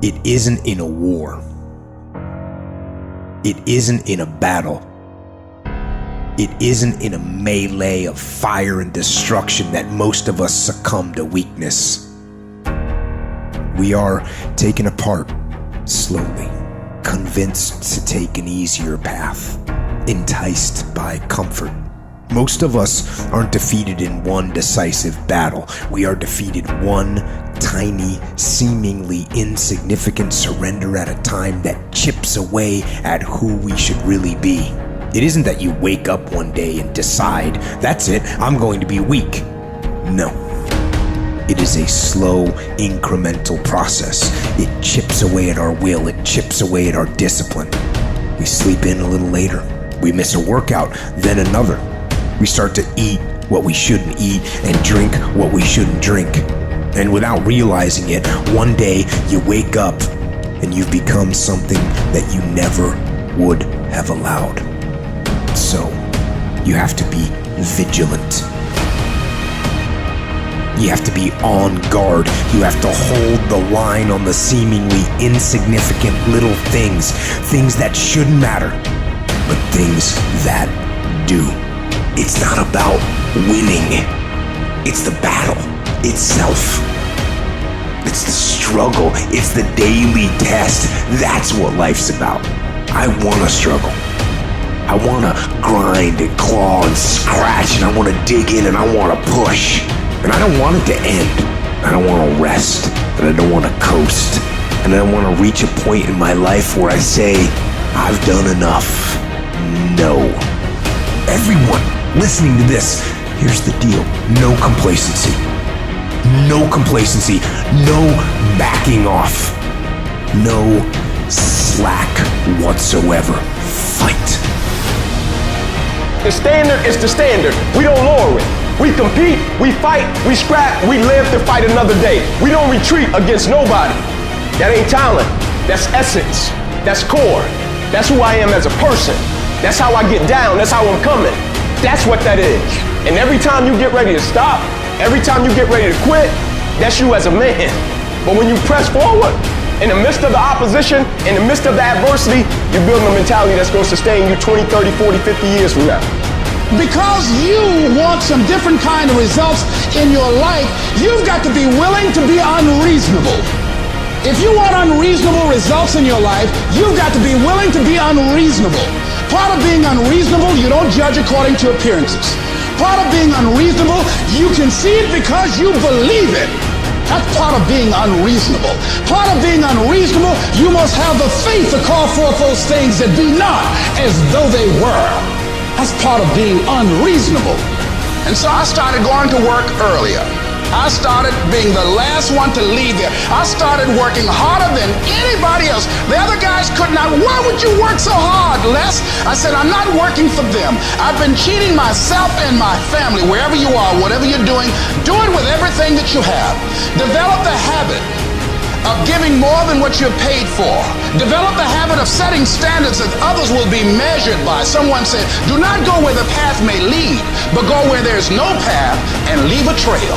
It isn't in a war. It isn't in a battle. It isn't in a melee of fire and destruction that most of us succumb to weakness. We are taken apart slowly, convinced to take an easier path, enticed by comfort. Most of us aren't defeated in one decisive battle. We are defeated one tiny, seemingly insignificant surrender at a time that chips away at who we should really be. It isn't that you wake up one day and decide, that's it, I'm going to be weak. No. It is a slow, incremental process. It chips away at our will. It chips away at our discipline. We sleep in a little later. We miss a workout, then another. We start to eat what we shouldn't eat and drink what we shouldn't drink. And without realizing it, one day you wake up and you've become something that you never would have allowed. So, you have to be vigilant. You have to be on guard. You have to hold the line on the seemingly insignificant little things. Things that shouldn't matter, but things that do. It's not about winning. It's the battle itself. It's the struggle. It's the daily test. That's what life's about. I want to struggle. I want to grind and claw and scratch, and I want to dig in and I want to push. And I don't want it to end. I don't want to rest, and I don't want to coast. And I don't want to reach a point in my life where I say, I've done enough. No. Everyone listening to this, here's the deal. No complacency. No complacency. No backing off. No slack whatsoever. Fight. The standard is the standard. We don't lower it. We compete, we fight, we scrap, we live to fight another day. We don't retreat against nobody. That ain't talent. That's essence. That's core. That's who I am as a person. That's how I get down. That's how I'm coming. That's what that is. And every time you get ready to stop, every time you get ready to quit, that's you as a man. But when you press forward, in the midst of the opposition, in the midst of the adversity, you're building a mentality that's going to sustain you 20, 30, 40, 50 years from now. Because you want some different kind of results in your life, you've got to be willing to be unreasonable. If you want unreasonable results in your life, you've got to be willing to be unreasonable. Part of being unreasonable, you don't judge according to appearances. Part of being unreasonable, you can see it because you believe it. That's part of being unreasonable. Part of being unreasonable, you must have the faith to call forth those things that be not as though they were. That's part of being unreasonable. And so I started going to work earlier. I started being the last one to leave there. I started working harder than anybody else. The other guys could not. Why would you work so hard, Les? I said, I'm not working for them. I've been cheating myself and my family. Wherever you are, whatever you're doing, do it with everything that you have. Develop the habit of giving more than what you're paid for. Develop the habit of setting standards that others will be measured by. Someone said, do not go where the path may lead, but go where there's no path and leave a trail.